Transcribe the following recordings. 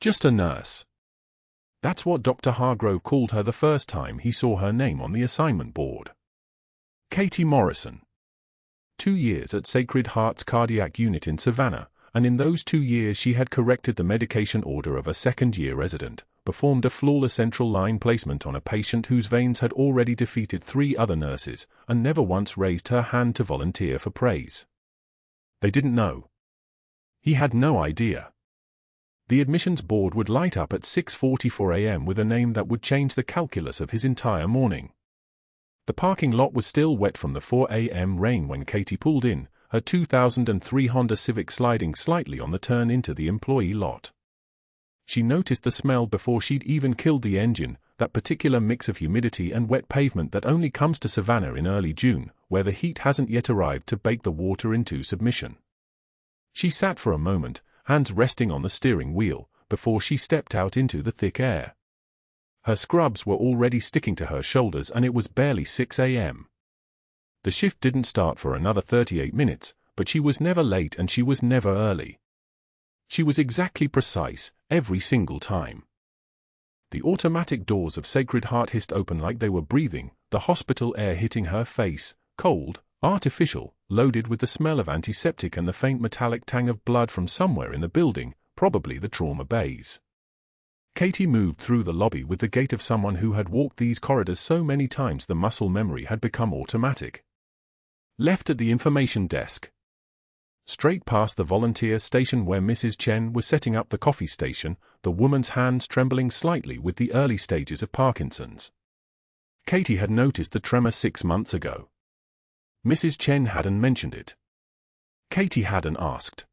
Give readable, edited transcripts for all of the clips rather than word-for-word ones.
Just a nurse. That's what Dr. Hargrove called her the first time he saw her name on the assignment board. Katie Morrison. 2 years at Sacred Heart's cardiac unit in Savannah, and in those 2 years she had corrected the medication order of a second-year resident, performed a flawless central line placement on a patient whose veins had already defeated 3 other nurses, and never once raised her hand to volunteer for praise. They didn't know. He had no idea. The admissions board would light up at 6:44 a.m. with a name that would change the calculus of his entire morning. The parking lot was still wet from the 4 a.m. rain when Katie pulled in, her 2003 Honda Civic sliding slightly on the turn into the employee lot. She noticed the smell before she'd even killed the engine, that particular mix of humidity and wet pavement that only comes to Savannah in early June, where the heat hasn't yet arrived to bake the water into submission. She sat for a moment, hands resting on the steering wheel, before she stepped out into the thick air. Her scrubs were already sticking to her shoulders and it was barely 6 a.m. The shift didn't start for another 38 minutes, but she was never late and she was never early. She was exactly precise, every single time. The automatic doors of Sacred Heart hissed open like they were breathing, the hospital air hitting her face, cold, artificial, loaded with the smell of antiseptic and the faint metallic tang of blood from somewhere in the building, probably the trauma bays. Katie moved through the lobby with the gait of someone who had walked these corridors so many times the muscle memory had become automatic. Left at the information desk. Straight past the volunteer station where Mrs. Chen was setting up the coffee station, the woman's hands trembling slightly with the early stages of Parkinson's. Katie had noticed the tremor 6 months ago. Mrs. Chen hadn't mentioned it. Katie hadn't asked.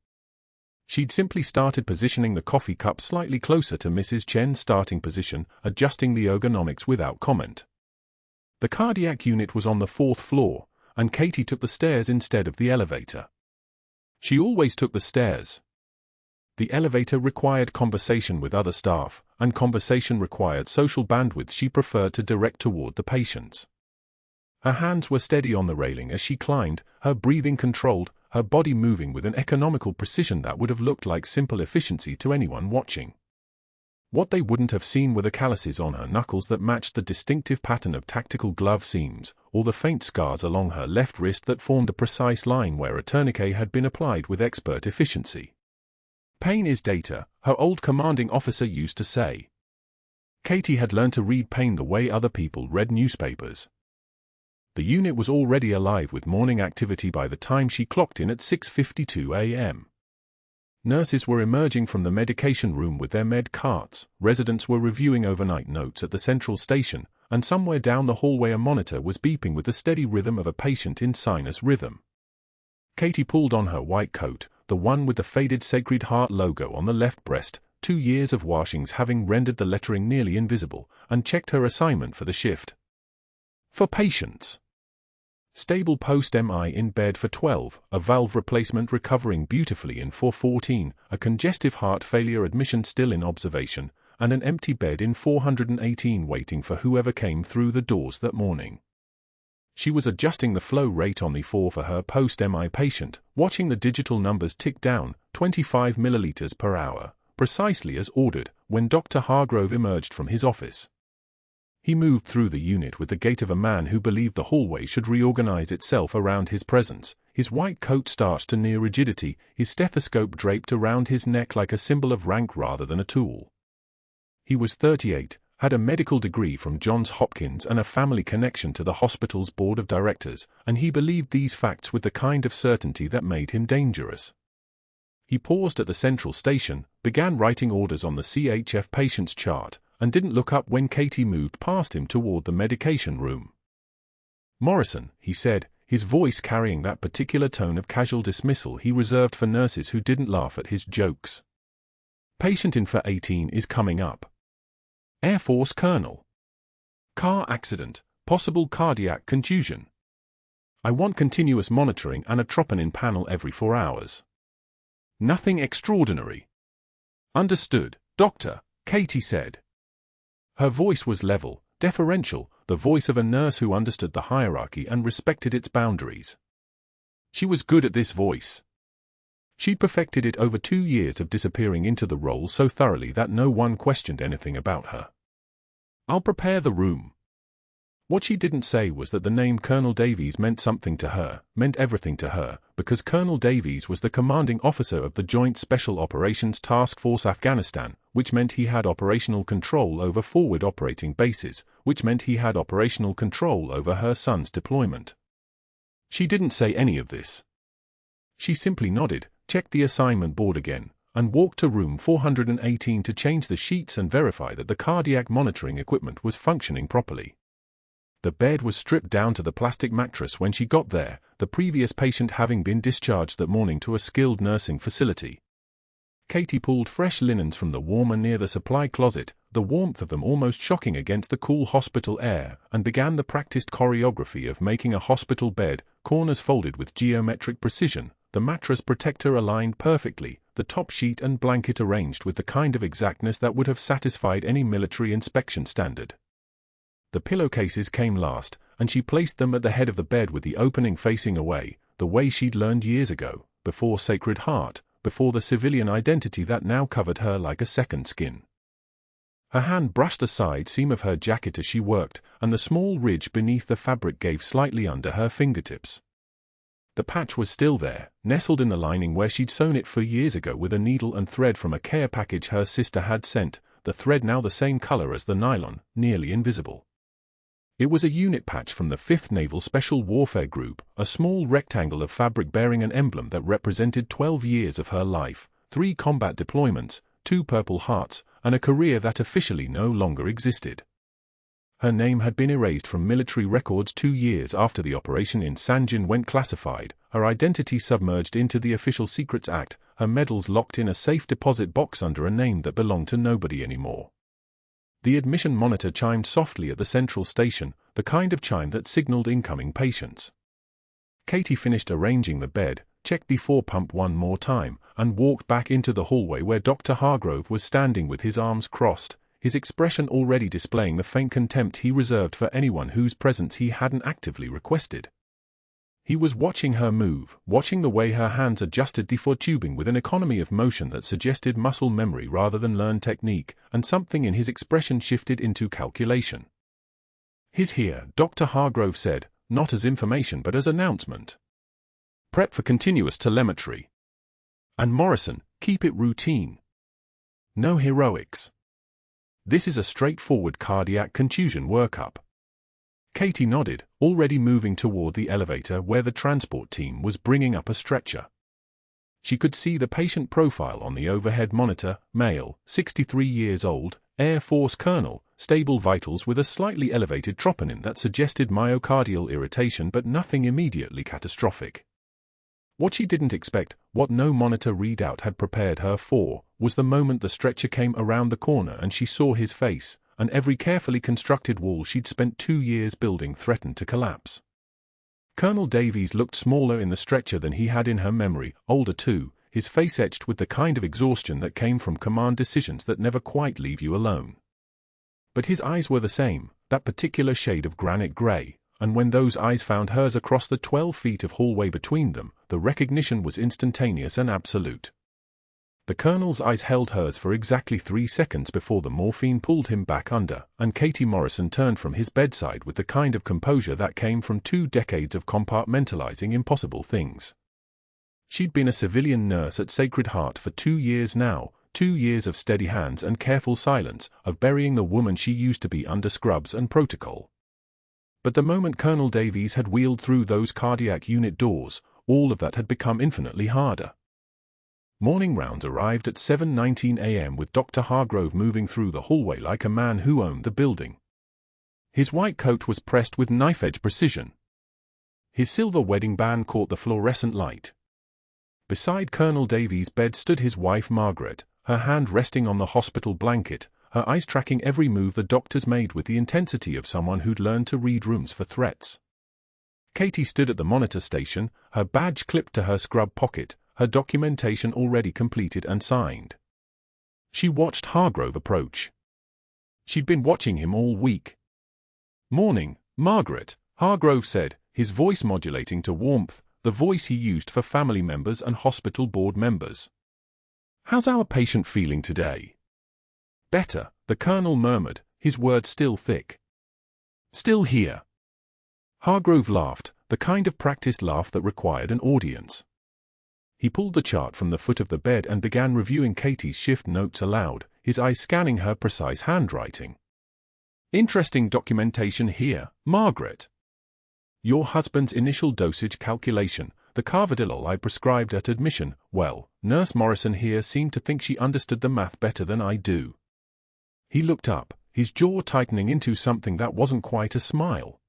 She'd simply started positioning the coffee cup slightly closer to Mrs. Chen's starting position, adjusting the ergonomics without comment. The cardiac unit was on the 4th floor, and Katie took the stairs instead of the elevator. She always took the stairs. The elevator required conversation with other staff, and conversation required social bandwidth she preferred to direct toward the patients. Her hands were steady on the railing as she climbed, her breathing controlled, her body moving with an economical precision that would have looked like simple efficiency to anyone watching. What they wouldn't have seen were the calluses on her knuckles that matched the distinctive pattern of tactical glove seams, or the faint scars along her left wrist that formed a precise line where a tourniquet had been applied with expert efficiency. "Pain is data," her old commanding officer used to say. Katie had learned to read pain the way other people read newspapers. The unit was already alive with morning activity by the time she clocked in at 6:52 a.m. Nurses were emerging from the medication room with their med carts, residents were reviewing overnight notes at the central station, and somewhere down the hallway a monitor was beeping with the steady rhythm of a patient in sinus rhythm. Katie pulled on her white coat, the one with the faded Sacred Heart logo on the left breast, 2 years of washings having rendered the lettering nearly invisible, and checked her assignment for the shift. For patients. Stable post-MI in bed for 12, a valve replacement recovering beautifully in 414, a congestive heart failure admission still in observation, and an empty bed in 418 waiting for whoever came through the doors that morning. She was adjusting the flow rate on the 4 for her post-MI patient, watching the digital numbers tick down, 25 milliliters per hour, precisely as ordered, when Dr. Hargrove emerged from his office. He moved through the unit with the gait of a man who believed the hallway should reorganize itself around his presence, his white coat starched to near rigidity, his stethoscope draped around his neck like a symbol of rank rather than a tool. He was 38, had a medical degree from Johns Hopkins and a family connection to the hospital's board of directors, and he believed these facts with the kind of certainty that made him dangerous. He paused at the central station, began writing orders on the CHF patient's chart, and didn't look up when Katie moved past him toward the medication room. "Morrison," he said, his voice carrying that particular tone of casual dismissal he reserved for nurses who didn't laugh at his jokes. "Patient in for 18 is coming up. Air Force Colonel. Car accident, possible cardiac contusion. I want continuous monitoring and a troponin panel every 4 hours. Nothing extraordinary." "Understood, Doctor," Katie said. Her voice was level, deferential, the voice of a nurse who understood the hierarchy and respected its boundaries. She was good at this voice. She'd perfected it over 2 years of disappearing into the role so thoroughly that no one questioned anything about her. "I'll prepare the room." What she didn't say was that the name Colonel Davies meant something to her, meant everything to her, because Colonel Davies was the commanding officer of the Joint Special Operations Task Force Afghanistan, which meant he had operational control over forward operating bases, which meant he had operational control over her son's deployment. She didn't say any of this. She simply nodded, checked the assignment board again, and walked to room 418 to change the sheets and verify that the cardiac monitoring equipment was functioning properly. The bed was stripped down to the plastic mattress when she got there, the previous patient having been discharged that morning to a skilled nursing facility. Katie pulled fresh linens from the warmer near the supply closet, the warmth of them almost shocking against the cool hospital air, and began the practiced choreography of making a hospital bed, corners folded with geometric precision, the mattress protector aligned perfectly, the top sheet and blanket arranged with the kind of exactness that would have satisfied any military inspection standard. The pillowcases came last, and she placed them at the head of the bed with the opening facing away, the way she'd learned years ago, before Sacred Heart, before the civilian identity that now covered her like a second skin. Her hand brushed the side seam of her jacket as she worked, and the small ridge beneath the fabric gave slightly under her fingertips. The patch was still there, nestled in the lining where she'd sewn it 4 years ago with a needle and thread from a care package her sister had sent, the thread now the same color as the nylon, nearly invisible. It was a unit patch from the 5th Naval Special Warfare Group, a small rectangle of fabric bearing an emblem that represented 12 years of her life, 3 combat deployments, 2 Purple Hearts, and a career that officially no longer existed. Her name had been erased from military records 2 years after the operation in Sanjin went classified, her identity submerged into the Official Secrets Act, her medals locked in a safe deposit box under a name that belonged to nobody anymore. The admission monitor chimed softly at the central station, the kind of chime that signaled incoming patients. Katie finished arranging the bed, checked the 4-pump one more time, and walked back into the hallway where Dr. Hargrove was standing with his arms crossed, his expression already displaying the faint contempt he reserved for anyone whose presence he hadn't actively requested. He was watching her move, watching the way her hands adjusted the tubing with an economy of motion that suggested muscle memory rather than learned technique, and something in his expression shifted into calculation. "He's here," Dr. Hargrove said, not as information but as announcement. "Prep for continuous telemetry. And Morrison, keep it routine. No heroics. This is a straightforward cardiac contusion workup." Katie nodded, already moving toward the elevator where the transport team was bringing up a stretcher. She could see the patient profile on the overhead monitor, male, 63 years old, Air Force colonel, stable vitals with a slightly elevated troponin that suggested myocardial irritation but nothing immediately catastrophic. What she didn't expect, what no monitor readout had prepared her for, was the moment the stretcher came around the corner and she saw his face, and every carefully constructed wall she'd spent 2 years building threatened to collapse. Colonel Davies looked smaller in the stretcher than he had in her memory, older too, his face etched with the kind of exhaustion that came from command decisions that never quite leave you alone. But his eyes were the same, that particular shade of granite gray, and when those eyes found hers across the 12 feet of hallway between them, the recognition was instantaneous and absolute. The colonel's eyes held hers for exactly 3 seconds before the morphine pulled him back under, and Katie Morrison turned from his bedside with the kind of composure that came from 2 decades of compartmentalizing impossible things. She'd been a civilian nurse at Sacred Heart for 2 years now, 2 years of steady hands and careful silence, of burying the woman she used to be under scrubs and protocol. But the moment Colonel Davies had wheeled through those cardiac unit doors, all of that had become infinitely harder. Morning rounds arrived at 7:19 a.m. with Dr. Hargrove moving through the hallway like a man who owned the building. His white coat was pressed with knife-edge precision. His silver wedding band caught the fluorescent light. Beside Colonel Davies' bed stood his wife Margaret, her hand resting on the hospital blanket, her eyes tracking every move the doctors made with the intensity of someone who'd learned to read rooms for threats. Katie stood at the monitor station, her badge clipped to her scrub pocket, her documentation already completed and signed. She watched Hargrove approach. She'd been watching him all week. "Morning, Margaret," Hargrove said, his voice modulating to warmth, the voice he used for family members and hospital board members. "How's our patient feeling today?" "Better," the colonel murmured, his words still thick. "Still here." Hargrove laughed, the kind of practiced laugh that required an audience. He pulled the chart from the foot of the bed and began reviewing Katie's shift notes aloud, his eyes scanning her precise handwriting. "Interesting documentation here, Margaret. Your husband's initial dosage calculation, the carvedilol I prescribed at admission, well, Nurse Morrison here seemed to think she understood the math better than I do." He looked up, his jaw tightening into something that wasn't quite a smile.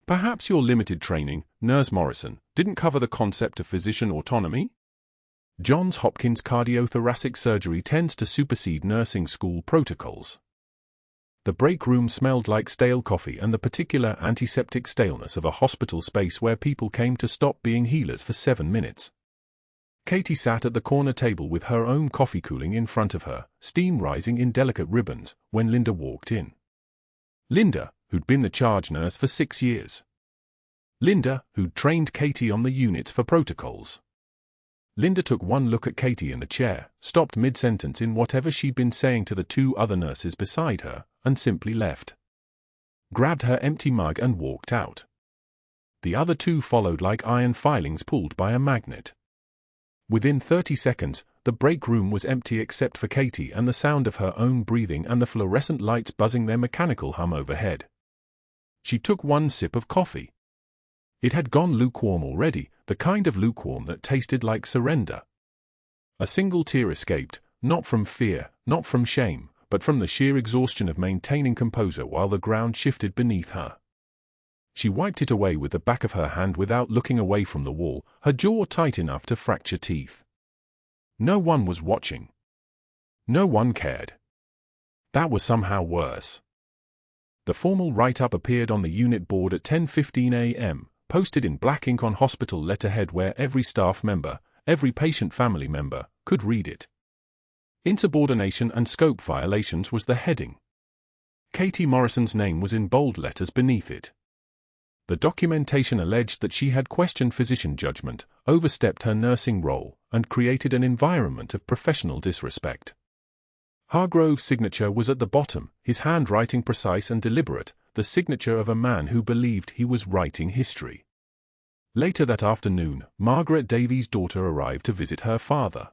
"Perhaps your limited training, Nurse Morrison, didn't cover the concept of physician autonomy? Johns Hopkins cardiothoracic surgery tends to supersede nursing school protocols." The break room smelled like stale coffee and the particular antiseptic staleness of a hospital space where people came to stop being healers for 7 minutes. Katie sat at the corner table with her own coffee cooling in front of her, steam rising in delicate ribbons, when Linda walked in. Linda, who'd been the charge nurse for 6 years. Linda, who'd trained Katie on the units for protocols. Linda took one look at Katie in the chair, stopped mid-sentence in whatever she'd been saying to the 2 other nurses beside her, and simply left. Grabbed her empty mug and walked out. The other 2 followed like iron filings pulled by a magnet. Within 30 seconds, the break room was empty except for Katie and the sound of her own breathing and the fluorescent lights buzzing their mechanical hum overhead. She took one sip of coffee. It had gone lukewarm already, the kind of lukewarm that tasted like surrender. A single tear escaped, not from fear, not from shame, but from the sheer exhaustion of maintaining composure while the ground shifted beneath her. She wiped it away with the back of her hand without looking away from the wall, her jaw tight enough to fracture teeth. No one was watching. No one cared. That was somehow worse. The formal write-up appeared on the unit board at 10:15 a.m., posted in black ink on hospital letterhead where every staff member, every patient family member, could read it. Insubordination and scope violations was the heading. Katie Morrison's name was in bold letters beneath it. The documentation alleged that she had questioned physician judgment, overstepped her nursing role, and created an environment of professional disrespect. Hargrove's signature was at the bottom, his handwriting precise and deliberate, the signature of a man who believed he was writing history. Later that afternoon, Margaret Davies' daughter arrived to visit her father.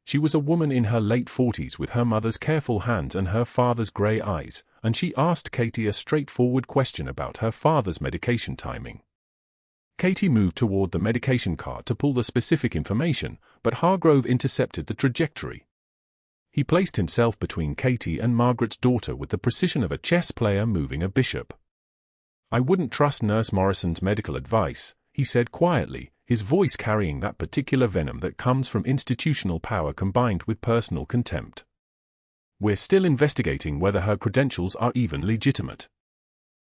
She was a woman in her late 40s with her mother's careful hands and her father's grey eyes, and she asked Katie a straightforward question about her father's medication timing. Katie moved toward the medication cart to pull the specific information, but Hargrove intercepted the trajectory. He placed himself between Katie and Margaret's daughter with the precision of a chess player moving a bishop. "I wouldn't trust Nurse Morrison's medical advice," he said quietly, his voice carrying that particular venom that comes from institutional power combined with personal contempt. "We're still investigating whether her credentials are even legitimate.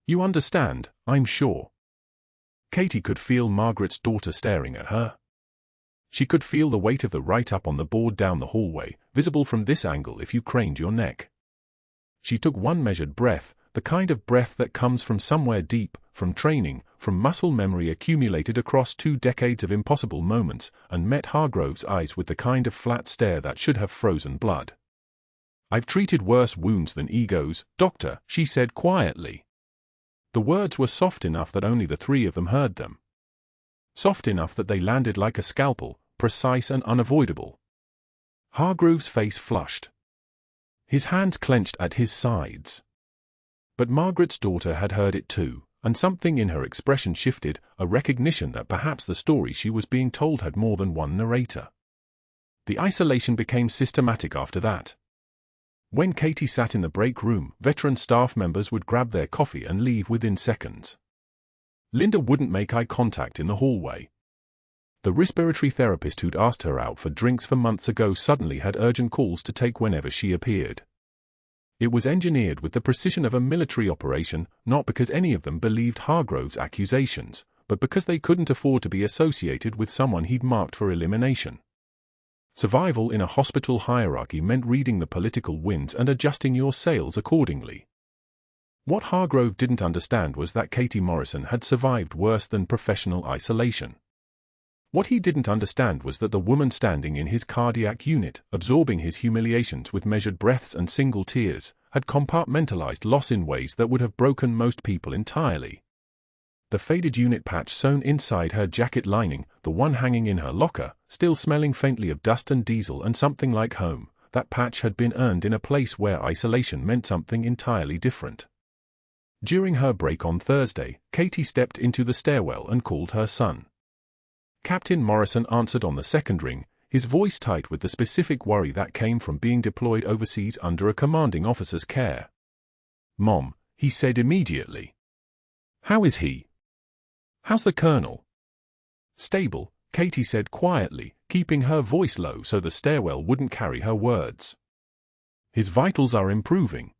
You understand, I'm sure." Katie could feel Margaret's daughter staring at her. She could feel the weight of the write-up on the board down the hallway, visible from this angle if you craned your neck. She took one measured breath, the kind of breath that comes from somewhere deep, from training, from muscle memory accumulated across 2 decades of impossible moments, and met Hargrove's eyes with the kind of flat stare that should have frozen blood. "I've treated worse wounds than egos, doctor," she said quietly. The words were soft enough that only the 3 of them heard them. Soft enough that they landed like a scalpel, precise and unavoidable. Hargrove's face flushed. His hands clenched at his sides. But Margaret's daughter had heard it too, and something in her expression shifted, a recognition that perhaps the story she was being told had more than one narrator. The isolation became systematic after that. When Katie sat in the break room, veteran staff members would grab their coffee and leave within seconds. Linda wouldn't make eye contact in the hallway. The respiratory therapist who'd asked her out for drinks for months ago suddenly had urgent calls to take whenever she appeared. It was engineered with the precision of a military operation, not because any of them believed Hargrove's accusations, but because they couldn't afford to be associated with someone he'd marked for elimination. Survival in a hospital hierarchy meant reading the political winds and adjusting your sails accordingly. What Hargrove didn't understand was that Katie Morrison had survived worse than professional isolation. What he didn't understand was that the woman standing in his cardiac unit, absorbing his humiliations with measured breaths and single tears, had compartmentalized loss in ways that would have broken most people entirely. The faded unit patch sewn inside her jacket lining, the one hanging in her locker, still smelling faintly of dust and diesel and something like home, that patch had been earned in a place where isolation meant something entirely different. During her break on Thursday, Katie stepped into the stairwell and called her son. Captain Morrison answered on the second ring, his voice tight with the specific worry that came from being deployed overseas under a commanding officer's care. "Mom," he said immediately. "How is he? How's the colonel?" "Stable," Katie said quietly, keeping her voice low so the stairwell wouldn't carry her words. "His vitals are improving.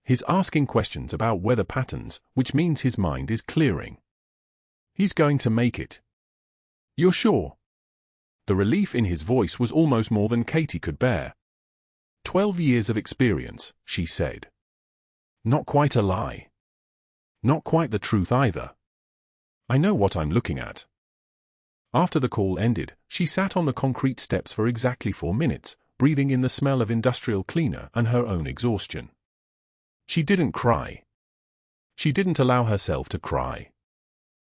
He's asking questions about weather patterns, which means his mind is clearing. He's going to make it." "You're sure?" The relief in his voice was almost more than Katie could bear. 12 years of experience, she said. Not quite a lie. Not quite the truth either. I know what I'm looking at. After the call ended, she sat on the concrete steps for exactly 4 minutes, breathing in the smell of industrial cleaner and her own exhaustion. She didn't cry. She didn't allow herself to cry.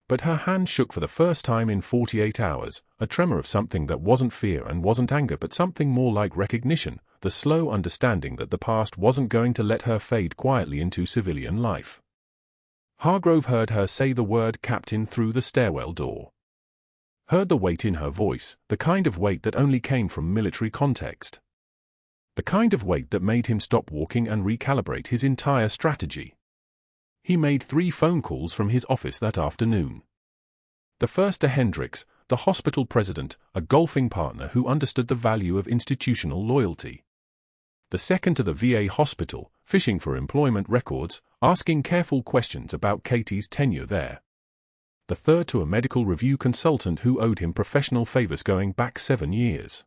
But her hand shook for the first time in 48 hours, a tremor of something that wasn't fear and wasn't anger but something more like recognition, the slow understanding that the past wasn't going to let her fade quietly into civilian life. Hargrove heard her say the word captain through the stairwell door. Heard the weight in her voice, the kind of weight that only came from military context. The kind of weight that made him stop walking and recalibrate his entire strategy. He made 3 phone calls from his office that afternoon. The first to Hendricks, the hospital president, a golfing partner who understood the value of institutional loyalty. The second to the VA hospital, fishing for employment records, asking careful questions about Katie's tenure there. The third to a medical review consultant who owed him professional favors going back 7 years.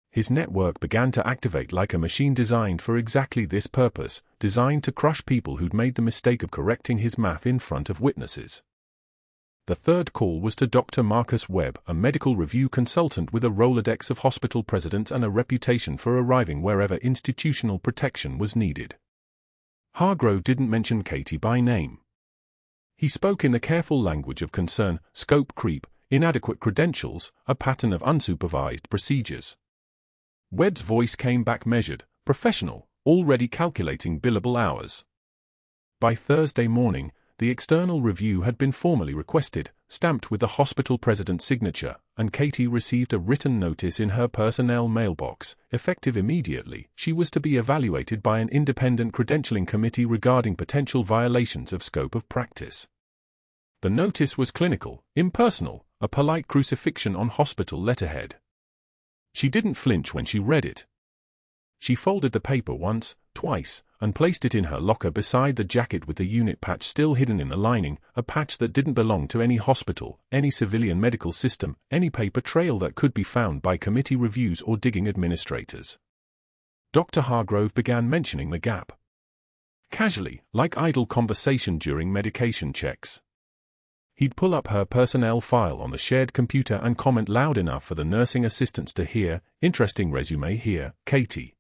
His network began to activate like a machine designed for exactly this purpose, designed to crush people who'd made the mistake of correcting his math in front of witnesses. The third call was to Dr. Marcus Webb, a medical review consultant with a Rolodex of hospital presidents and a reputation for arriving wherever institutional protection was needed. Hargrove didn't mention Katie by name. He spoke in the careful language of concern, scope creep, inadequate credentials, a pattern of unsupervised procedures. Webb's voice came back measured, professional, already calculating billable hours. By Thursday morning, the external review had been formally requested, stamped with the hospital president's signature, and Katie received a written notice in her personnel mailbox. Effective immediately, she was to be evaluated by an independent credentialing committee regarding potential violations of scope of practice. The notice was clinical, impersonal, a polite crucifixion on hospital letterhead. She didn't flinch when she read it. She folded the paper once, twice, and placed it in her locker beside the jacket with the unit patch still hidden in the lining, a patch that didn't belong to any hospital, any civilian medical system, any paper trail that could be found by committee reviews or digging administrators. Dr. Hargrove began mentioning the gap. Casually, like idle conversation during medication checks. He'd pull up her personnel file on the shared computer and comment loud enough for the nursing assistants to hear, "Interesting resume here, Katie.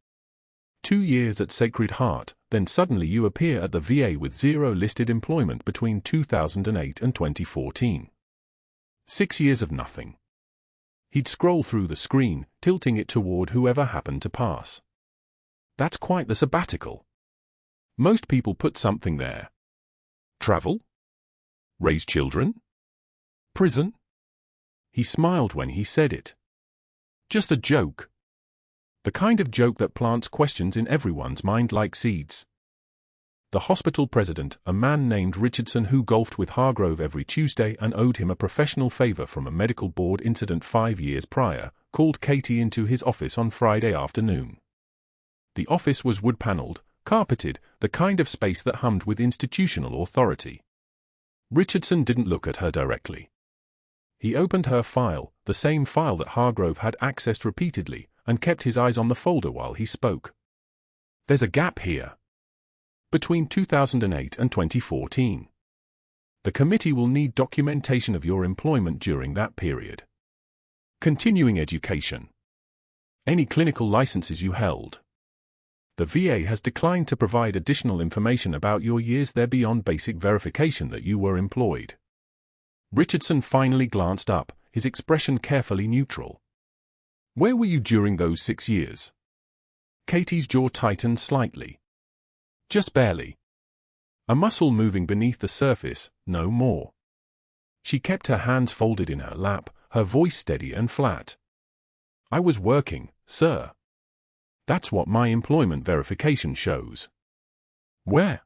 2 years at Sacred Heart, then suddenly you appear at the VA with 0 listed employment between 2008 and 2014. 6 years of nothing." He'd scroll through the screen, tilting it toward whoever happened to pass. That's quite the sabbatical. Most people put something there. Travel? Raise children? Prison? He smiled when he said it. Just a joke. The kind of joke that plants questions in everyone's mind like seeds. The hospital president, a man named Richardson who golfed with Hargrove every Tuesday and owed him a professional favor from a medical board incident 5 years prior, called Katie into his office on Friday afternoon. The office was wood-paneled, carpeted, the kind of space that hummed with institutional authority. Richardson didn't look at her directly. He opened her file, the same file that Hargrove had accessed repeatedly, and kept his eyes on the folder while he spoke. There's a gap here. Between 2008 and 2014. The committee will need documentation of your employment during that period. Continuing education. Any clinical licenses you held. The VA has declined to provide additional information about your years there beyond basic verification that you were employed. Richardson finally glanced up, his expression carefully neutral. Where were you during those 6 years? Katie's jaw tightened slightly. Just barely. A muscle moving beneath the surface, no more. She kept her hands folded in her lap, her voice steady and flat. I was working, sir. That's what my employment verification shows. Where?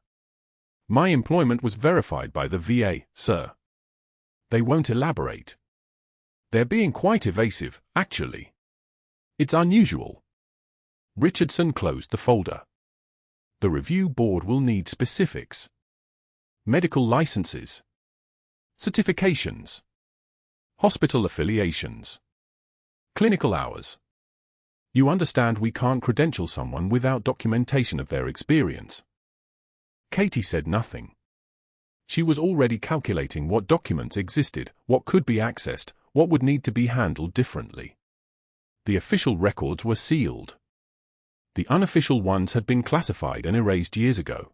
My employment was verified by the VA, sir. They won't elaborate. They're being quite evasive, actually. It's unusual. Richardson closed the folder. The review board will need specifics. Medical licenses. Certifications. Hospital affiliations. Clinical hours. You understand we can't credential someone without documentation of their experience. Katie said nothing. She was already calculating what documents existed, what could be accessed, what would need to be handled differently. The official records were sealed. The unofficial ones had been classified and erased years ago.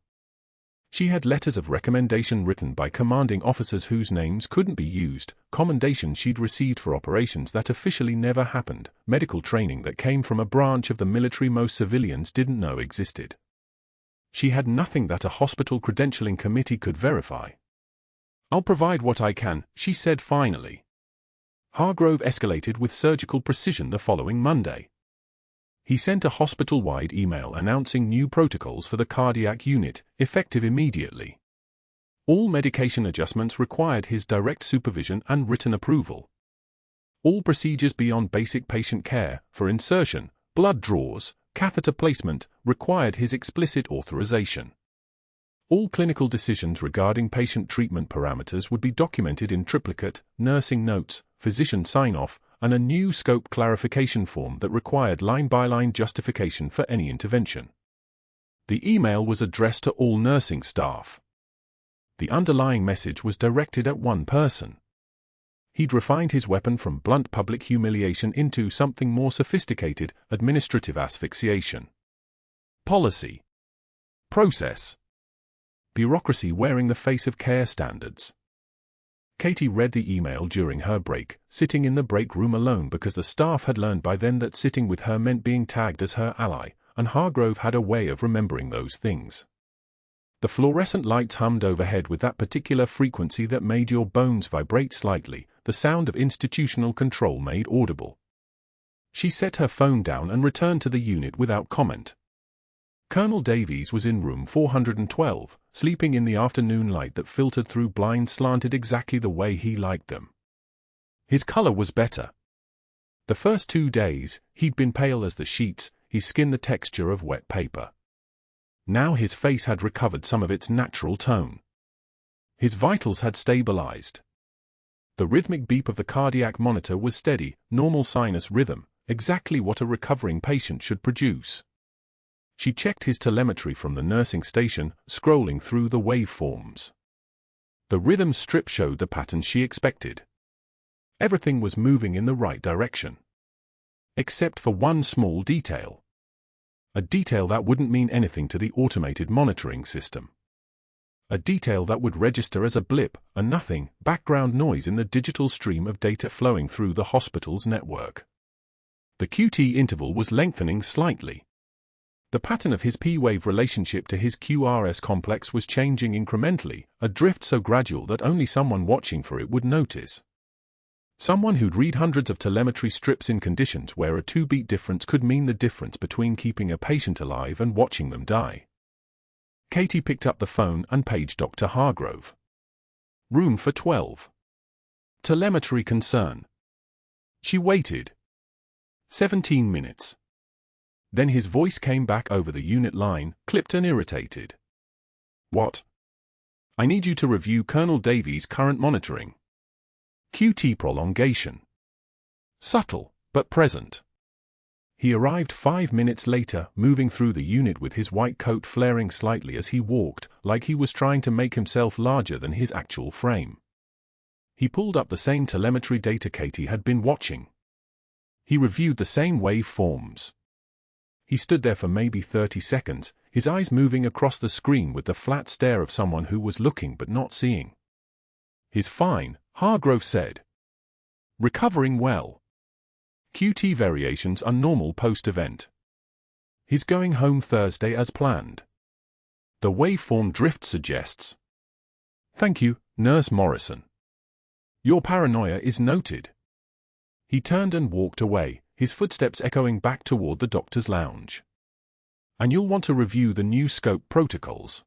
She had letters of recommendation written by commanding officers whose names couldn't be used, commendations she'd received for operations that officially never happened, medical training that came from a branch of the military most civilians didn't know existed. She had nothing that a hospital credentialing committee could verify. I'll provide what I can, she said finally. Hargrove escalated with surgical precision the following Monday. He sent a hospital-wide email announcing new protocols for the cardiac unit, effective immediately. All medication adjustments required his direct supervision and written approval. All procedures beyond basic patient care, for insertion, blood draws, catheter placement, required his explicit authorization. All clinical decisions regarding patient treatment parameters would be documented in triplicate, nursing notes, physician sign-off, and a new scope clarification form that required line-by-line justification for any intervention. The email was addressed to all nursing staff. The underlying message was directed at one person. He'd refined his weapon from blunt public humiliation into something more sophisticated, administrative asphyxiation. Policy. Process. Bureaucracy wearing the face of care standards. Katie read the email during her break, sitting in the break room alone because the staff had learned by then that sitting with her meant being tagged as her ally, and Hargrove had a way of remembering those things. The fluorescent lights hummed overhead with that particular frequency that made your bones vibrate slightly, the sound of institutional control made audible. She set her phone down and returned to the unit without comment. Colonel Davies was in room 412, sleeping in the afternoon light that filtered through blinds slanted exactly the way he liked them. His color was better. The first 2 days, he'd been pale as the sheets, his skin the texture of wet paper. Now his face had recovered some of its natural tone. His vitals had stabilized. The rhythmic beep of the cardiac monitor was steady, normal sinus rhythm, exactly what a recovering patient should produce. She checked his telemetry from the nursing station, scrolling through the waveforms. The rhythm strip showed the patterns she expected. Everything was moving in the right direction. Except for one small detail. A detail that wouldn't mean anything to the automated monitoring system. A detail that would register as a blip, a nothing, background noise in the digital stream of data flowing through the hospital's network. The QT interval was lengthening slightly. The pattern of his P-wave relationship to his QRS complex was changing incrementally, a drift so gradual that only someone watching for it would notice. Someone who'd read hundreds of telemetry strips in conditions where a 2-beat difference could mean the difference between keeping a patient alive and watching them die. Katie picked up the phone and paged Dr. Hargrove. Room for 12. Telemetry concern. She waited. 17 minutes. Then his voice came back over the unit line, clipped and irritated. What? I need you to review Colonel Davies' current monitoring. QT prolongation. Subtle, but present. He arrived 5 minutes later, moving through the unit with his white coat flaring slightly as he walked, like he was trying to make himself larger than his actual frame. He pulled up the same telemetry data Katie had been watching. He reviewed the same waveforms. He stood there for maybe 30 seconds, his eyes moving across the screen with the flat stare of someone who was looking but not seeing. "He's fine," Hargrove said. "Recovering well. QT variations are normal post-event. He's going home Thursday as planned. The waveform drift suggests." "Thank you, Nurse Morrison. Your paranoia is noted." He turned and walked away, his footsteps echoing back toward the doctor's lounge. "And you'll want to review the new scope protocols.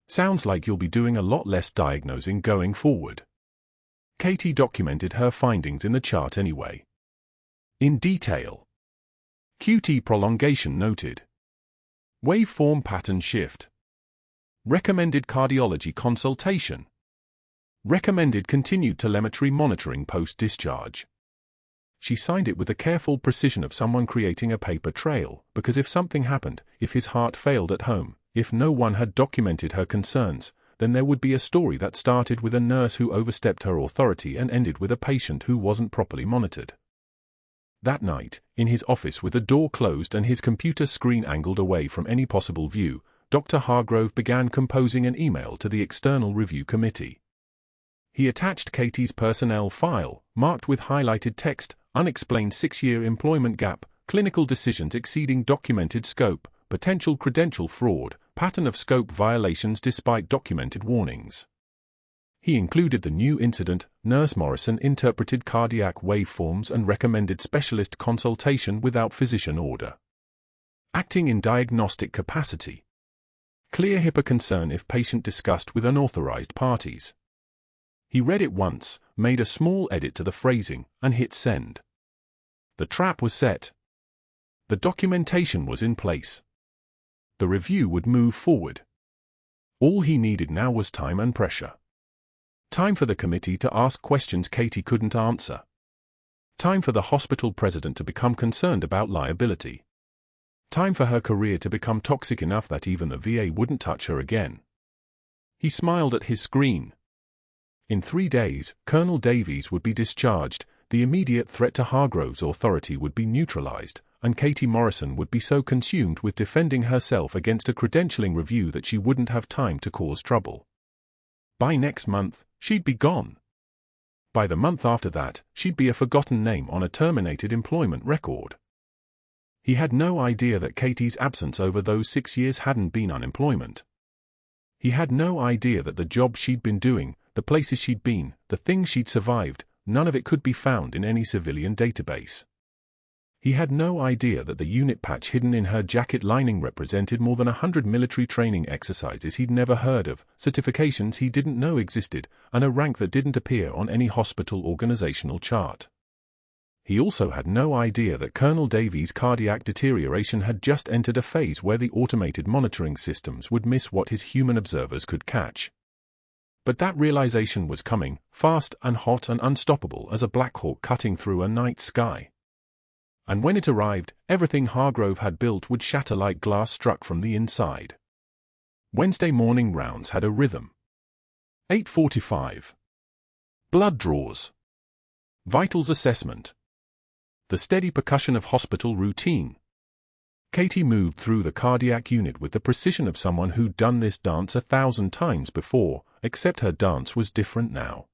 Sounds like you'll be doing a lot less diagnosing going forward." Katie documented her findings in the chart anyway. In detail. QT prolongation noted. Waveform pattern shift. Recommended cardiology consultation. Recommended continued telemetry monitoring post-discharge. She signed it with the careful precision of someone creating a paper trail, because if something happened, if his heart failed at home, if no one had documented her concerns, then there would be a story that started with a nurse who overstepped her authority and ended with a patient who wasn't properly monitored. That night, in his office with the door closed and his computer screen angled away from any possible view, Dr. Hargrove began composing an email to the External Review Committee. He attached Katie's personnel file, marked with highlighted text, "Unexplained 6-year employment gap, clinical decisions exceeding documented scope, potential credential fraud, pattern of scope violations despite documented warnings." He included the new incident, Nurse Morrison interpreted cardiac waveforms and recommended specialist consultation without physician order. Acting in diagnostic capacity. Clear HIPAA concern if patient discussed with unauthorized parties. He read it once, made a small edit to the phrasing, and hit send. The trap was set. The documentation was in place. The review would move forward. All he needed now was time and pressure. Time for the committee to ask questions Katie couldn't answer. Time for the hospital president to become concerned about liability. Time for her career to become toxic enough that even the VA wouldn't touch her again. He smiled at his screen. In 3 days, Colonel Davies would be discharged, the immediate threat to Hargrove's authority would be neutralized, and Katie Morrison would be so consumed with defending herself against a credentialing review that she wouldn't have time to cause trouble. By next month, she'd be gone. By the month after that, she'd be a forgotten name on a terminated employment record. He had no idea that Katie's absence over those 6 years hadn't been unemployment. He had no idea that the job she'd been doing, the places she'd been, the things she'd survived, none of it could be found in any civilian database. He had no idea that the unit patch hidden in her jacket lining represented more than 100 military training exercises he'd never heard of, certifications he didn't know existed, and a rank that didn't appear on any hospital organizational chart. He also had no idea that Colonel Davies' cardiac deterioration had just entered a phase where the automated monitoring systems would miss what his human observers could catch. But that realization was coming, fast and hot and unstoppable as a Black Hawk cutting through a night sky. And when it arrived, everything Hargrove had built would shatter like glass struck from the inside. Wednesday morning rounds had a rhythm. 8:45. Blood draws. Vitals assessment. The steady percussion of hospital routine. Katie moved through the cardiac unit with the precision of someone who'd done this dance 1,000 times before, except her dance was different now.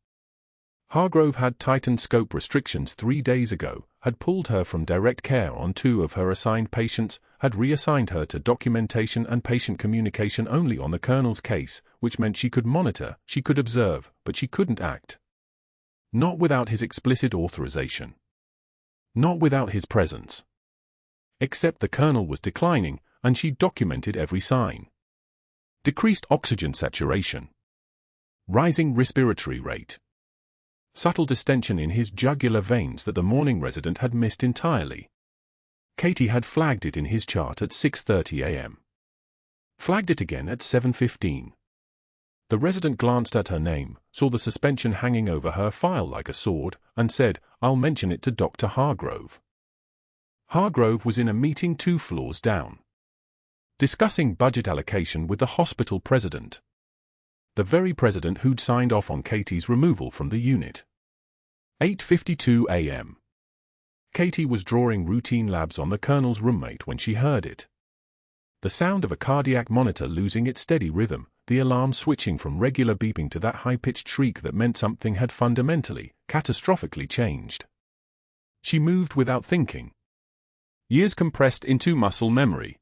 Hargrove had tightened scope restrictions 3 days ago, had pulled her from direct care on 2 of her assigned patients, had reassigned her to documentation and patient communication only on the colonel's case, which meant she could monitor, she could observe, but she couldn't act. Not without his explicit authorization. Not without his presence. Except the colonel was declining, and she documented every sign. Decreased oxygen saturation. Rising respiratory rate. Subtle distension in his jugular veins that the morning resident had missed entirely. Katie had flagged it in his chart at 6:30 a.m. Flagged it again at 7:15. The resident glanced at her name, saw the suspension hanging over her file like a sword, and said, "I'll mention it to Dr. Hargrove." Hargrove was in a meeting 2 floors down. Discussing budget allocation with the hospital president. The very president who'd signed off on Katie's removal from the unit. 8:52 a.m. Katie was drawing routine labs on the Colonel's roommate when she heard it. The sound of a cardiac monitor losing its steady rhythm, the alarm switching from regular beeping to that high-pitched shriek that meant something had fundamentally, catastrophically changed. She moved without thinking. Years compressed into muscle memory.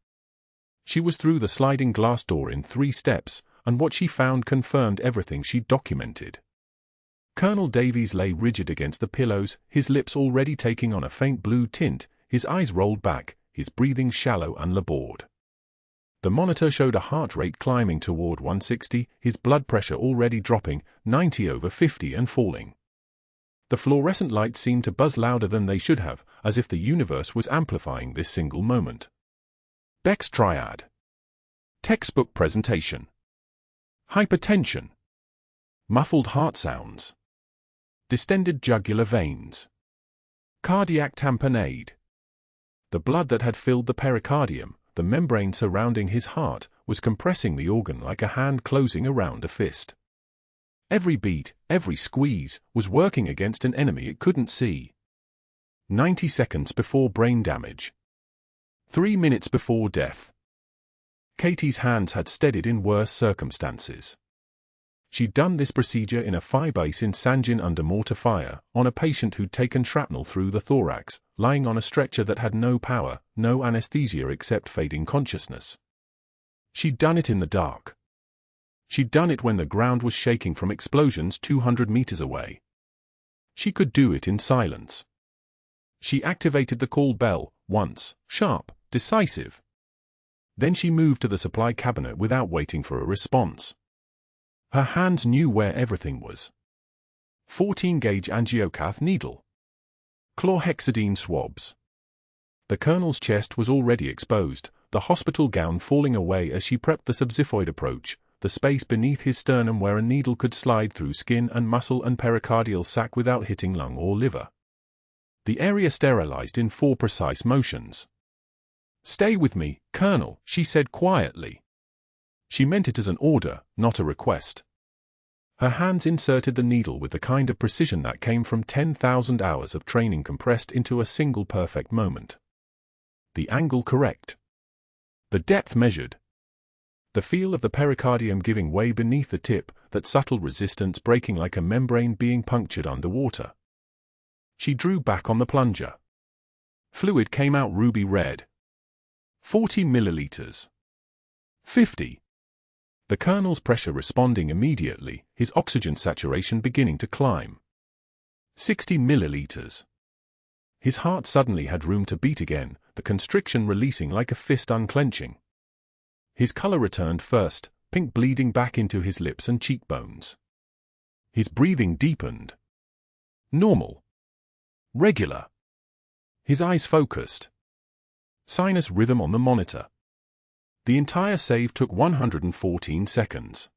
She was through the sliding glass door in 3 steps, and what she found confirmed everything she'd documented. Colonel Davies lay rigid against the pillows, his lips already taking on a faint blue tint, his eyes rolled back, his breathing shallow and labored. The monitor showed a heart rate climbing toward 160, his blood pressure already dropping, 90/50 and falling. The fluorescent lights seemed to buzz louder than they should have, as if the universe was amplifying this single moment. Beck's triad. Textbook presentation. Hypertension. Muffled heart sounds. Distended jugular veins. Cardiac tamponade. The blood that had filled the pericardium, the membrane surrounding his heart, was compressing the organ like a hand closing around a fist. Every beat, every squeeze, was working against an enemy it couldn't see. 90 seconds before brain damage. 3 minutes before death. Katie's hands had steadied in worse circumstances. She'd done this procedure in a phi base in Sanjin under mortar fire, on a patient who'd taken shrapnel through the thorax, lying on a stretcher that had no power, no anesthesia except fading consciousness. She'd done it in the dark. She'd done it when the ground was shaking from explosions 200 meters away. She could do it in silence. She activated the call bell, once, sharp, decisive. Then she moved to the supply cabinet without waiting for a response. Her hands knew where everything was. 14-gauge angiocath needle. Chlorhexidine swabs. The Colonel's chest was already exposed, the hospital gown falling away as she prepped the subxiphoid approach, the space beneath his sternum where a needle could slide through skin and muscle and pericardial sac without hitting lung or liver. The area sterilized in 4 precise motions. "Stay with me, Colonel," she said quietly. She meant it as an order, not a request. Her hands inserted the needle with the kind of precision that came from 10,000 hours of training compressed into a single perfect moment. The angle correct. The depth measured. The feel of the pericardium giving way beneath the tip, that subtle resistance breaking like a membrane being punctured underwater. She drew back on the plunger. Fluid came out ruby red. 40 milliliters. 50. The Colonel's pressure responding immediately, his oxygen saturation beginning to climb. 60 milliliters. His heart suddenly had room to beat again, the constriction releasing like a fist unclenching. His color returned first, pink bleeding back into his lips and cheekbones. His breathing deepened. Normal. Regular. His eyes focused. Sinus rhythm on the monitor. The entire save took 114 seconds.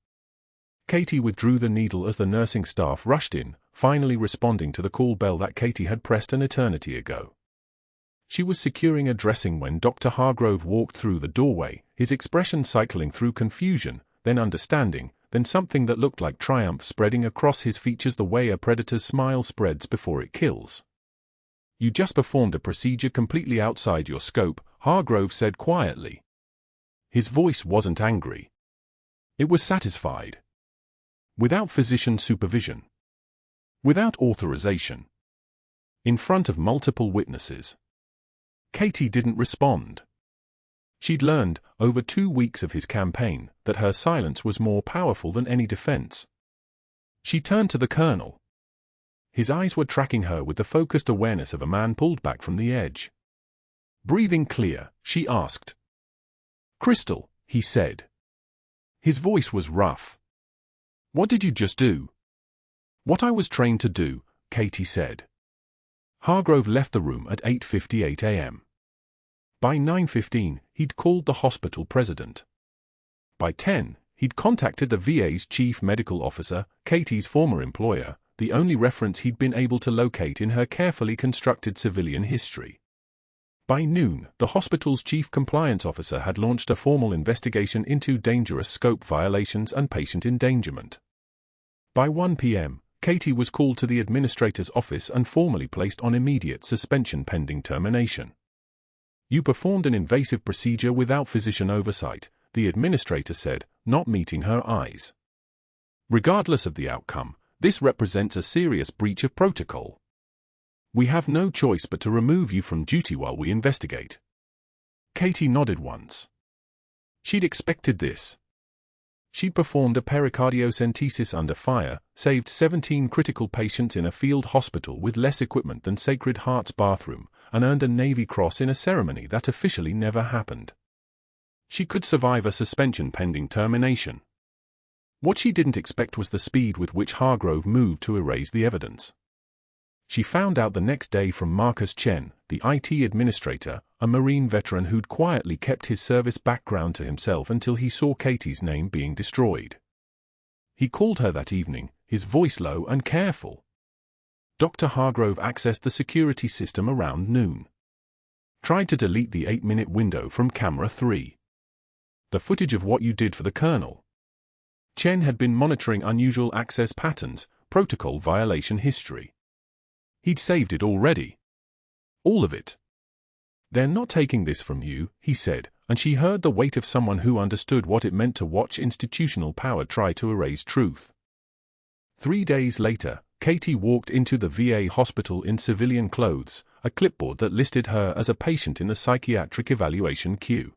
Katie withdrew the needle as the nursing staff rushed in, finally responding to the call bell that Katie had pressed an eternity ago. She was securing a dressing when Dr. Hargrove walked through the doorway, his expression cycling through confusion, then understanding, then something that looked like triumph spreading across his features the way a predator's smile spreads before it kills. "You just performed a procedure completely outside your scope," Hargrove said quietly. His voice wasn't angry. It was satisfied. Without physician supervision. Without authorization. In front of multiple witnesses. Katie didn't respond. She'd learned, over 2 weeks of his campaign, that her silence was more powerful than any defense. She turned to the Colonel. His eyes were tracking her with the focused awareness of a man pulled back from the edge. Breathing clear, she asked. "Crystal," he said. His voice was rough. "What did you just do?" "What I was trained to do," Katie said. Hargrove left the room at 8:58 a.m. By 9:15, he'd called the hospital president. By 10, he'd contacted the VA's chief medical officer, Katie's former employer, the only reference he'd been able to locate in her carefully constructed civilian history. By noon, the hospital's chief compliance officer had launched a formal investigation into dangerous scope violations and patient endangerment. By 1 p.m., Katie was called to the administrator's office and formally placed on immediate suspension pending termination. "You performed an invasive procedure without physician oversight," the administrator said, not meeting her eyes. "Regardless of the outcome, this represents a serious breach of protocol. We have no choice but to remove you from duty while we investigate." Katie nodded once. She'd expected this. She'd performed a pericardiocentesis under fire, saved 17 critical patients in a field hospital with less equipment than Sacred Heart's bathroom, and earned a Navy Cross in a ceremony that officially never happened. She could survive a suspension pending termination. What she didn't expect was the speed with which Hargrove moved to erase the evidence. She found out the next day from Marcus Chen, the IT administrator, a Marine veteran who'd quietly kept his service background to himself until he saw Katie's name being destroyed. He called her that evening, his voice low and careful. Dr. Hargrove accessed the security system around noon. Tried to delete the 8-minute window from camera 3. The footage of what you did for the Colonel. Chen had been monitoring unusual access patterns, protocol violation history. He'd saved it already. All of it. "They're not taking this from you," he said, and she heard the weight of someone who understood what it meant to watch institutional power try to erase truth. 3 days later, Katie walked into the VA hospital in civilian clothes, a clipboard that listed her as a patient in the psychiatric evaluation queue.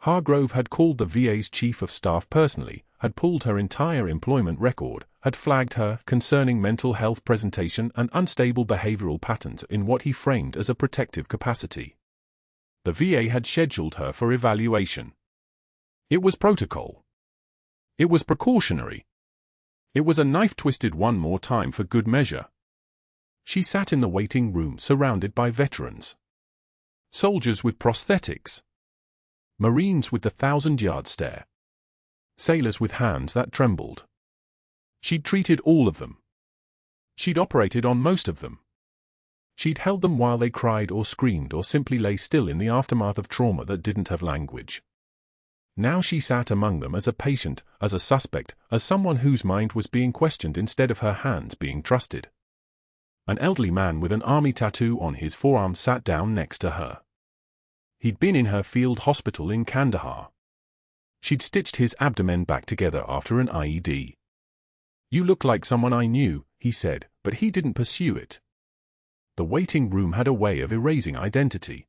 Hargrove had called the VA's chief of staff personally, had pulled her entire employment record, had flagged her concerning mental health presentation and unstable behavioral patterns in what he framed as a protective capacity. The VA had scheduled her for evaluation. It was protocol. It was precautionary. It was a knife twisted one more time for good measure. She sat in the waiting room surrounded by veterans. Soldiers with prosthetics. Marines with the 1,000-yard stare. Sailors with hands that trembled. She'd treated all of them. She'd operated on most of them. She'd held them while they cried or screamed or simply lay still in the aftermath of trauma that didn't have language. Now she sat among them as a patient, as a suspect, as someone whose mind was being questioned instead of her hands being trusted. An elderly man with an army tattoo on his forearm sat down next to her. He'd been in her field hospital in Kandahar. She'd stitched his abdomen back together after an IED. "You look like someone I knew," he said, but he didn't pursue it. The waiting room had a way of erasing identity.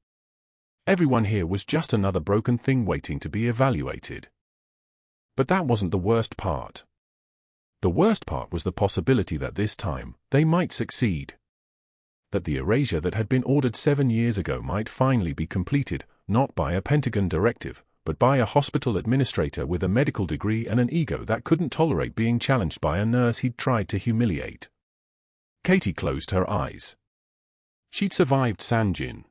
Everyone here was just another broken thing waiting to be evaluated. But that wasn't the worst part. The worst part was the possibility that this time, they might succeed. That the erasure that had been ordered 7 years ago might finally be completed, not by a Pentagon directive, but by a hospital administrator with a medical degree and an ego that couldn't tolerate being challenged by a nurse he'd tried to humiliate. Katie closed her eyes. She'd survived Sanjin.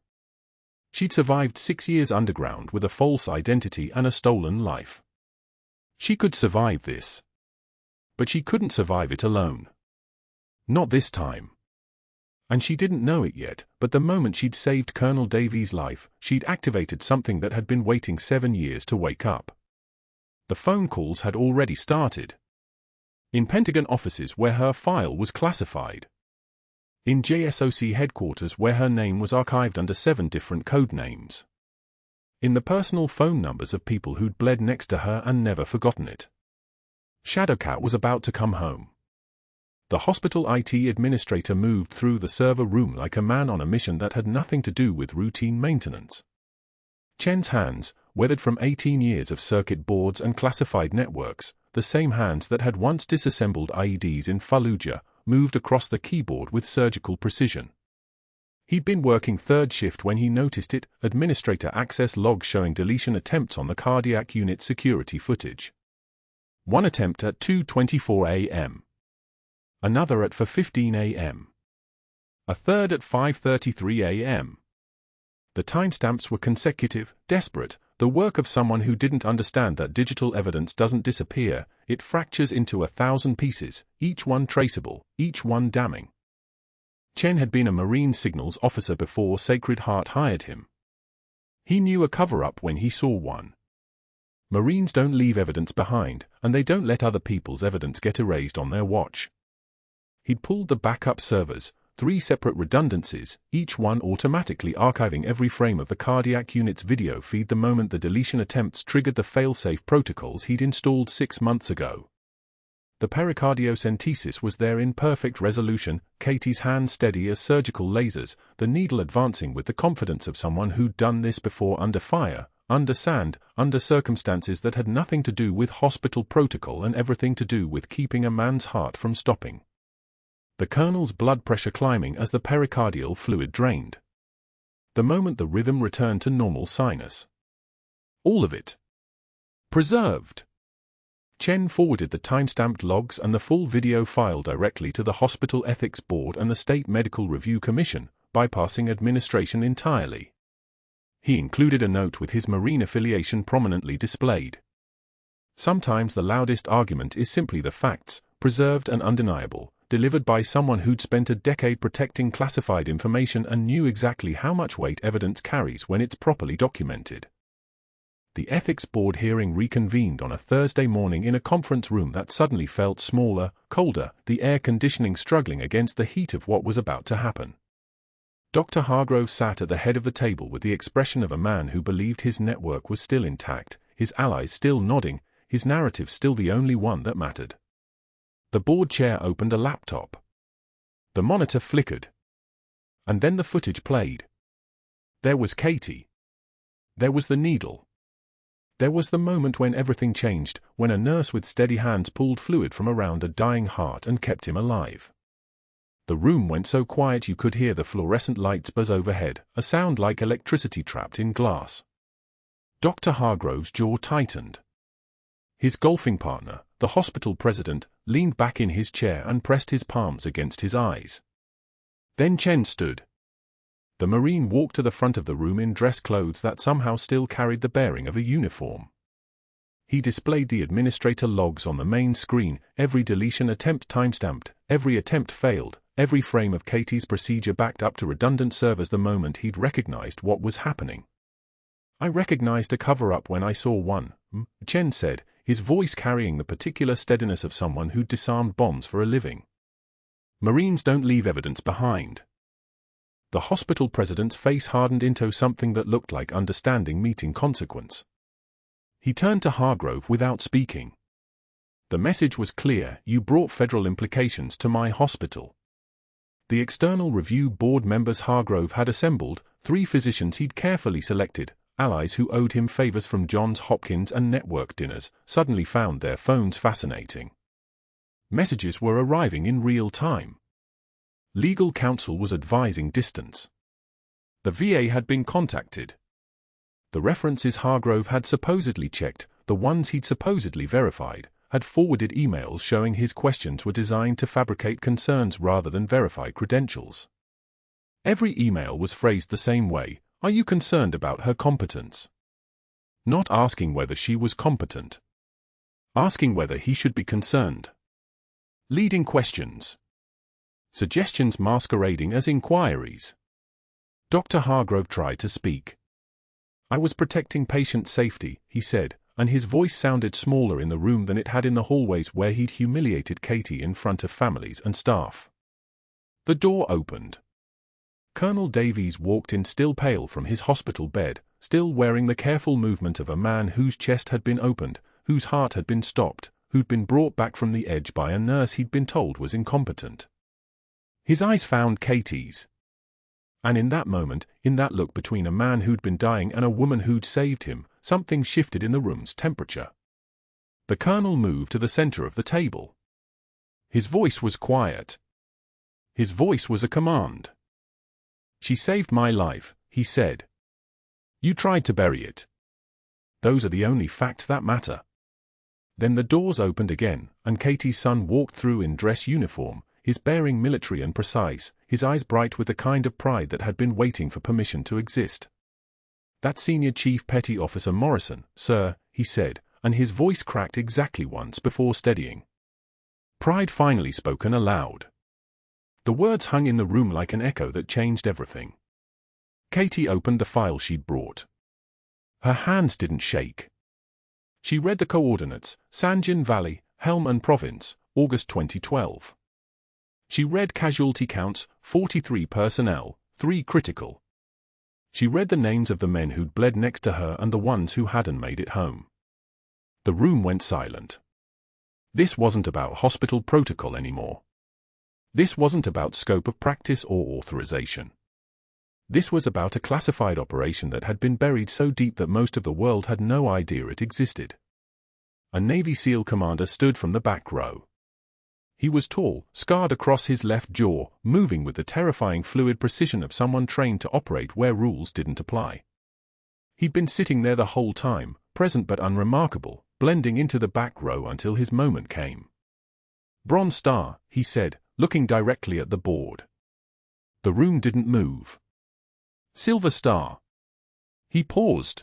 She'd survived 6 years underground with a false identity and a stolen life. She could survive this. But she couldn't survive it alone. Not this time. And she didn't know it yet, but the moment she'd saved Colonel Davies' life, she'd activated something that had been waiting 7 years to wake up. The phone calls had already started. In Pentagon offices where her file was classified. In JSOC headquarters where her name was archived under 7 different code names. In the personal phone numbers of people who'd bled next to her and never forgotten it. Shadowcat was about to come home. The hospital IT administrator moved through the server room like a man on a mission that had nothing to do with routine maintenance. Chen's hands, weathered from 18 years of circuit boards and classified networks, the same hands that had once disassembled IEDs in Fallujah, moved across the keyboard with surgical precision. He'd been working third shift when he noticed it, administrator access log showing deletion attempts on the cardiac unit security footage. One attempt at 2:24 a.m. Another at 4:15 a.m. A third at 5:33 a.m. The timestamps were consecutive, desperate, the work of someone who didn't understand that digital evidence doesn't disappear, it fractures into 1,000 pieces, each one traceable, each one damning. Chen had been a Marine signals officer before Sacred Heart hired him. He knew a cover-up when he saw one. Marines don't leave evidence behind, and they don't let other people's evidence get erased on their watch. He'd pulled the backup servers, 3 separate redundancies, each one automatically archiving every frame of the cardiac unit's video feed the moment the deletion attempts triggered the fail-safe protocols he'd installed 6 months ago. The pericardiocentesis was there in perfect resolution, Katie's hands steady as surgical lasers, the needle advancing with the confidence of someone who'd done this before under fire, under sand, under circumstances that had nothing to do with hospital protocol and everything to do with keeping a man's heart from stopping. The colonel's blood pressure climbing as the pericardial fluid drained. The moment the rhythm returned to normal sinus. All of it. Preserved. Chen forwarded the time-stamped logs and the full video file directly to the Hospital Ethics Board and the State Medical Review Commission, bypassing administration entirely. He included a note with his Marine affiliation prominently displayed. Sometimes the loudest argument is simply the facts, preserved and undeniable, delivered by someone who'd spent a decade protecting classified information and knew exactly how much weight evidence carries when it's properly documented. The Ethics Board hearing reconvened on a Thursday morning in a conference room that suddenly felt smaller, colder, the air conditioning struggling against the heat of what was about to happen. Dr. Hargrove sat at the head of the table with the expression of a man who believed his network was still intact, his allies still nodding, his narrative still the only one that mattered. The board chair opened a laptop. The monitor flickered. And then the footage played. There was Katie. There was the needle. There was the moment when everything changed, when a nurse with steady hands pulled fluid from around a dying heart and kept him alive. The room went so quiet you could hear the fluorescent lights buzz overhead, a sound like electricity trapped in glass. Dr. Hargrove's jaw tightened. His golfing partner, the hospital president, leaned back in his chair and pressed his palms against his eyes. Then Chen stood. The Marine walked to the front of the room in dress clothes that somehow still carried the bearing of a uniform. He displayed the administrator logs on the main screen, every deletion attempt timestamped, every attempt failed, every frame of Katie's procedure backed up to redundant servers the moment he'd recognized what was happening. I recognized a cover-up when I saw one, Chen said, his voice carrying the particular steadiness of someone who'd disarmed bombs for a living. Marines don't leave evidence behind. The hospital president's face hardened into something that looked like understanding meeting consequence. He turned to Hargrove without speaking. The message was clear: you brought federal implications to my hospital. The external review board members Hargrove had assembled, 3 physicians he'd carefully selected, allies who owed him favors from Johns Hopkins and network dinners, suddenly found their phones fascinating. Messages were arriving in real time. Legal counsel was advising distance. The VA had been contacted. The references Hargrove had supposedly checked, the ones he'd supposedly verified, had forwarded emails showing his questions were designed to fabricate concerns rather than verify credentials. Every email was phrased the same way: are you concerned about her competence? Not asking whether she was competent. Asking whether he should be concerned. Leading questions. Suggestions masquerading as inquiries. Dr. Hargrove tried to speak. I was protecting patient safety, he said, and his voice sounded smaller in the room than it had in the hallways where he'd humiliated Katie in front of families and staff. The door opened. Colonel Davies walked in, still pale from his hospital bed, still wearing the careful movement of a man whose chest had been opened, whose heart had been stopped, who'd been brought back from the edge by a nurse he'd been told was incompetent. His eyes found Katie's. And in that moment, in that look between a man who'd been dying and a woman who'd saved him, something shifted in the room's temperature. The colonel moved to the center of the table. His voice was quiet. His voice was a command. She saved my life, he said. You tried to bury it. Those are the only facts that matter. Then the doors opened again, and Katie's son walked through in dress uniform, his bearing military and precise, his eyes bright with the kind of pride that had been waiting for permission to exist. That senior Chief Petty Officer Morrison, sir, he said, and his voice cracked exactly once before steadying. Pride finally spoken aloud. The words hung in the room like an echo that changed everything. Katie opened the file she'd brought. Her hands didn't shake. She read the coordinates: Sanjin Valley, Helm and Province, August 2012. She read casualty counts, 43 personnel, 3 critical. She read the names of the men who'd bled next to her and the ones who hadn't made it home. The room went silent. This wasn't about hospital protocol anymore. This wasn't about scope of practice or authorization. This was about a classified operation that had been buried so deep that most of the world had no idea it existed. A Navy SEAL commander stood from the back row. He was tall, scarred across his left jaw, moving with the terrifying fluid precision of someone trained to operate where rules didn't apply. He'd been sitting there the whole time, present but unremarkable, blending into the back row until his moment came. "Bronze Star," he said, looking directly at the board. The room didn't move. "Silver Star." He paused.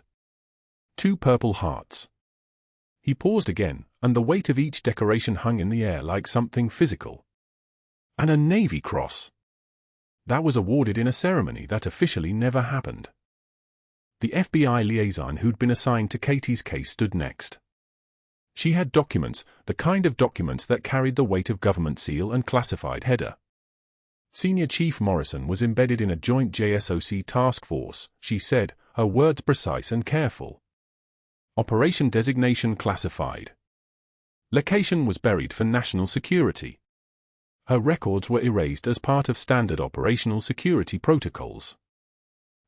2 Purple Hearts. He paused again, and the weight of each decoration hung in the air like something physical. And a Navy Cross. That was awarded in a ceremony that officially never happened. The FBI liaison who'd been assigned to Katie's case stood next. She had documents, the kind of documents that carried the weight of government seal and classified header. Senior Chief Morrison was embedded in a joint JSOC task force, she said, her words precise and careful. Operation designation classified. Location was buried for national security. Her records were erased as part of standard operational security protocols.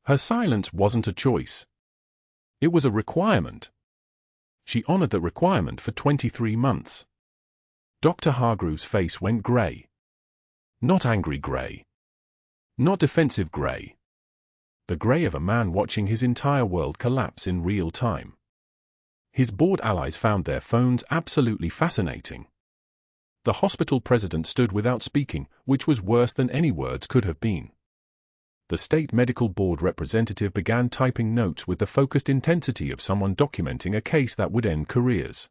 Her silence wasn't a choice. It was a requirement. She honored that requirement for 23 months. Dr. Hargrove's face went gray. Not angry gray. Not defensive gray. The gray of a man watching his entire world collapse in real time. His board allies found their phones absolutely fascinating. The hospital president stood without speaking, which was worse than any words could have been. The state medical board representative began typing notes with the focused intensity of someone documenting a case that would end careers.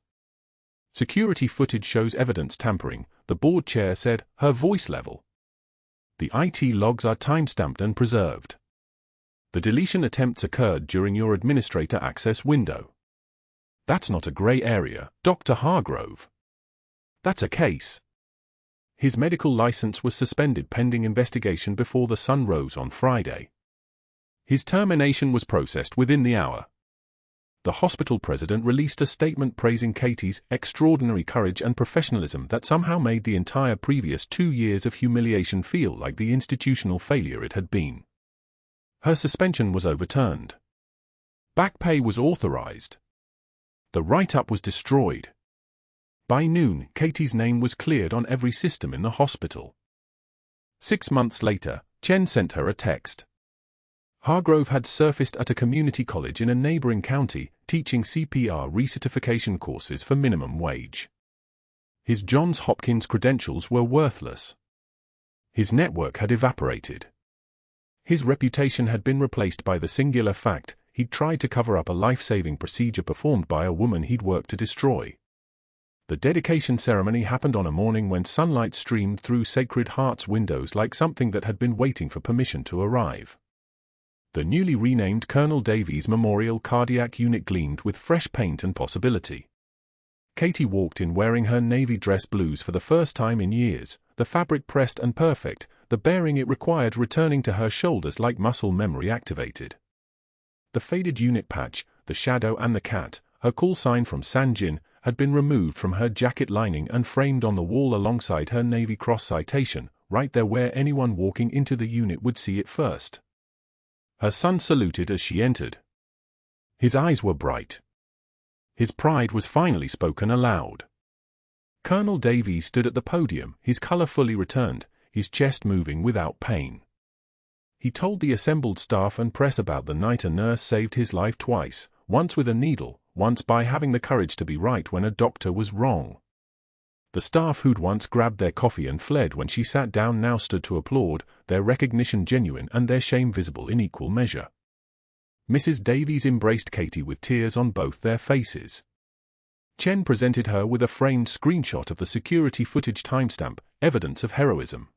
"Security footage shows evidence tampering," the board chair said, her voice level. "The IT logs are time-stamped and preserved. The deletion attempts occurred during your administrator access window." "That's not a gray area, Dr. Hargrove. That's a case." His medical license was suspended pending investigation before the sun rose on Friday. His termination was processed within the hour. The hospital president released a statement praising Katie's extraordinary courage and professionalism that somehow made the entire previous 2 years of humiliation feel like the institutional failure it had been. Her suspension was overturned. Back pay was authorized. The write-up was destroyed. By noon, Katie's name was cleared on every system in the hospital. 6 months later, Chen sent her a text. Hargrove had surfaced at a community college in a neighboring county, teaching CPR recertification courses for minimum wage. His Johns Hopkins credentials were worthless. His network had evaporated. His reputation had been replaced by the singular fact he'd tried to cover up a life-saving procedure performed by a woman he'd worked to destroy. The dedication ceremony happened on a morning when sunlight streamed through Sacred Heart's windows like something that had been waiting for permission to arrive. The newly renamed Colonel Davies Memorial Cardiac Unit gleamed with fresh paint and possibility. Katie walked in wearing her navy dress blues for the first time in years, the fabric pressed and perfect, the bearing it required returning to her shoulders like muscle memory activated. The faded unit patch, the shadow and the cat, her call sign from Sanjin, had been removed from her jacket lining and framed on the wall alongside her Navy Cross citation, right there where anyone walking into the unit would see it first. Her son saluted as she entered. His eyes were bright. His pride was finally spoken aloud. Colonel Davies stood at the podium, his color fully returned, his chest moving without pain. He told the assembled staff and press about the night a nurse saved his life twice, once with a needle, once by having the courage to be right when a doctor was wrong. The staff who'd once grabbed their coffee and fled when she sat down now stood to applaud, their recognition genuine and their shame visible in equal measure. Mrs. Davies embraced Katie with tears on both their faces. Chen presented her with a framed screenshot of the security footage timestamp, evidence of heroism.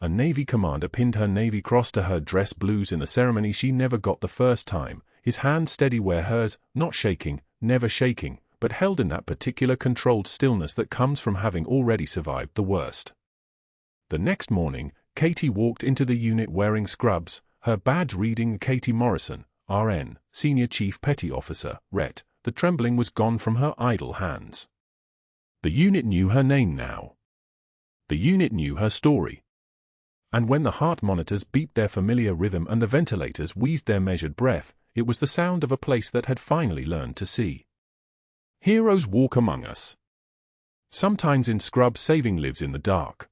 A Navy commander pinned her Navy Cross to her dress blues in the ceremony she never got the first time, his hand steady where hers, not shaking, never shaking, but held in that particular controlled stillness that comes from having already survived the worst. The next morning, Katie walked into the unit wearing scrubs, her badge reading Katie Morrison, RN, Senior Chief Petty Officer, RET. The trembling was gone from her idle hands. The unit knew her name now. The unit knew her story. And when the heart monitors beeped their familiar rhythm and the ventilators wheezed their measured breath, it was the sound of a place that had finally learned to see. Heroes walk among us. Sometimes in scrub saving lives in the dark.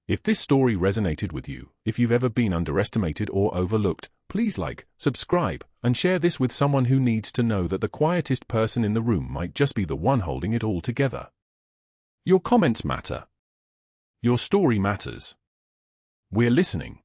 If this story resonated with you, if you've ever been underestimated or overlooked, please like, subscribe, and share this with someone who needs to know that the quietest person in the room might just be the one holding it all together. Your comments matter. Your story matters. We're listening.